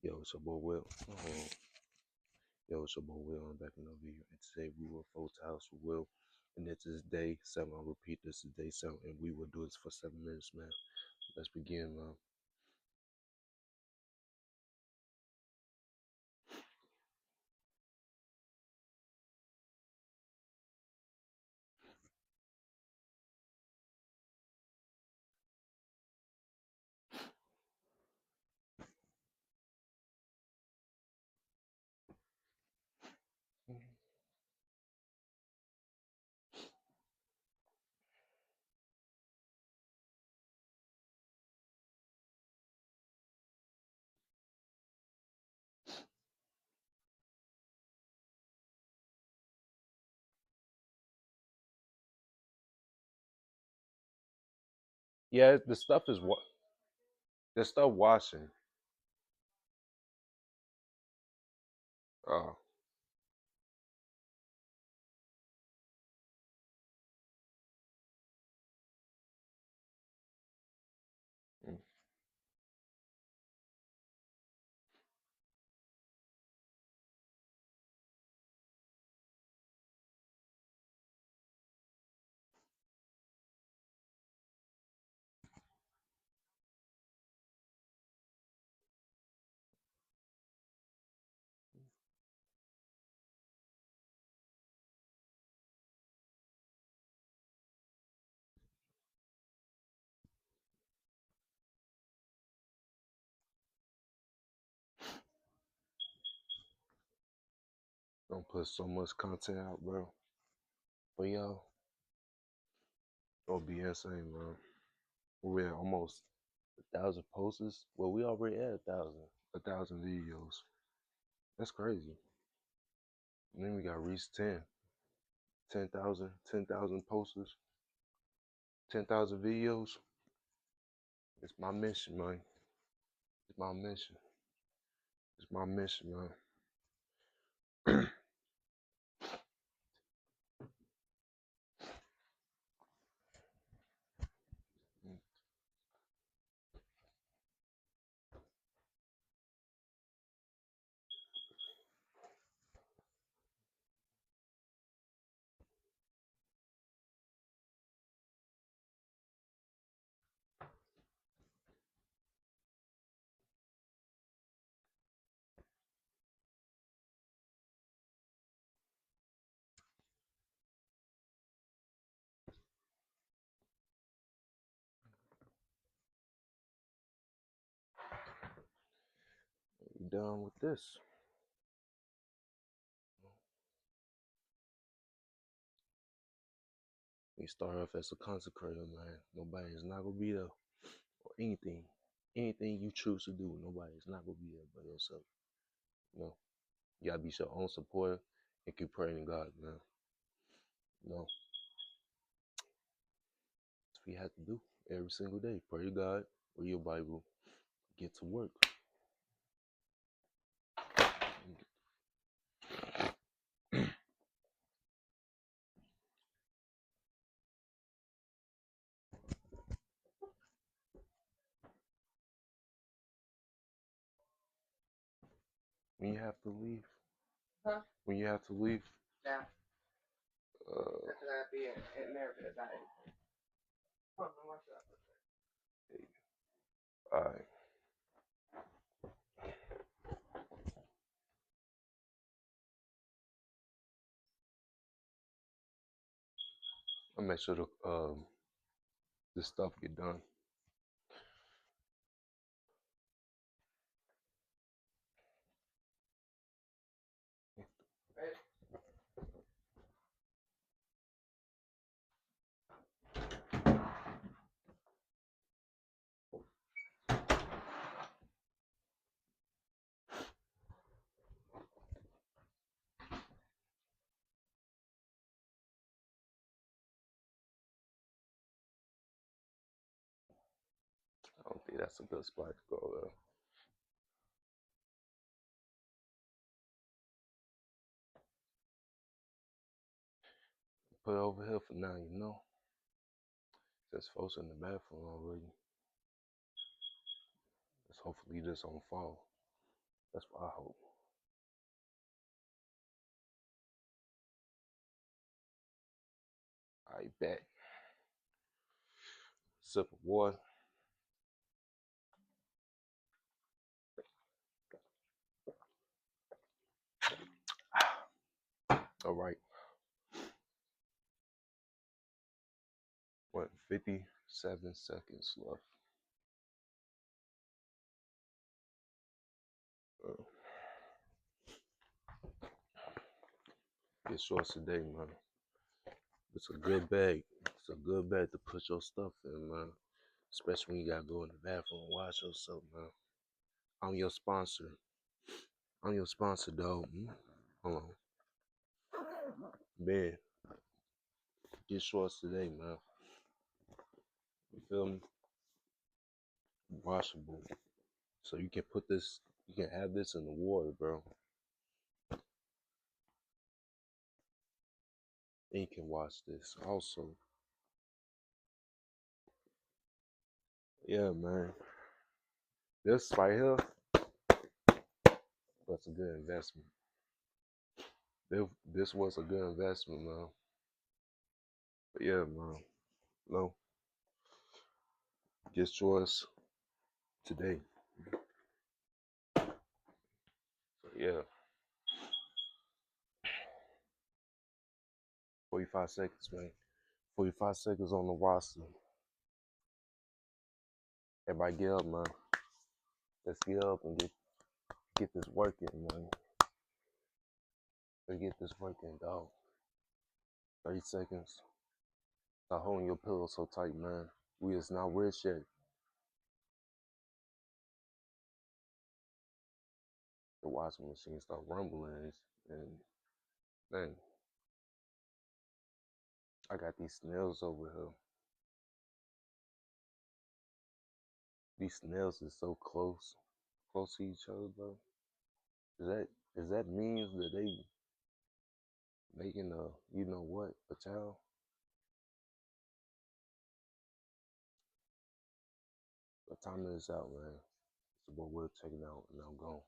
Yo, it's your boy Will. It's your boy Will. I'm back in another video. And today we will fold house with Will. And this is day 7. I'll repeat, this is day 7. And we will do this for 7 minutes, man. Let's begin, man. Yeah, the stuff is what the stuff washing. Oh, mm. Don't put so much content out, bro. But y'all, it'll be insane, man. We're at almost 1,000 posts. Well, we already at 1,000 videos. That's crazy. And then we got reached 10,000 posters, 10,000 videos. It's my mission, man. It's my mission. It's my mission, man. We done with this. We start off as a consecrator, man. Nobody is not gonna be there or anything. Anything you choose to do, nobody is not gonna be there but yourself. You know, you gotta be your own supporter and keep praying to God, man. You know, that's what you have to do every single day. Pray to God, read your Bible, get to work. When you have to leave, when you have to leave, Yeah. uh, After that, be in America, that is. Hold on, watch that. all right. I'll make sure the stuff get done. I don't think that's a good spot to go though. Put it over here for now, you know. There's folks in the bathroom already. Let's hopefully this don't fall. That's what I hope. I bet. Sip of water. All right. What, 57 seconds left. Uh, get shorts today, man. It's a good bag. It's a good bag to put your stuff in, man. Especially when you gotta go in the bathroom and wash yourself, man. I'm your sponsor. I'm your sponsor, dog. Hold on. Man, get shorts today, man. You feel me? Washable. So you can put this, you can have this in the water, bro. And you can wash this also. Yeah, man. This right here, that's a good investment. This was a good investment, man. But yeah, man. No, get yours today. So yeah, 45 seconds, man. 45 seconds on the roster. Everybody get up, man. Let's get up and get this work in, man. Let's get this work in, dog. 30 seconds. Stop holding your pillow so tight, man. We is not rich yet. The washing machine start rumbling, and man, I got these snails over here. These snails is so close to each other, bro. Is that means that they making a you know what a child? What time is this out, man? So what we'll check it out and I'm gone.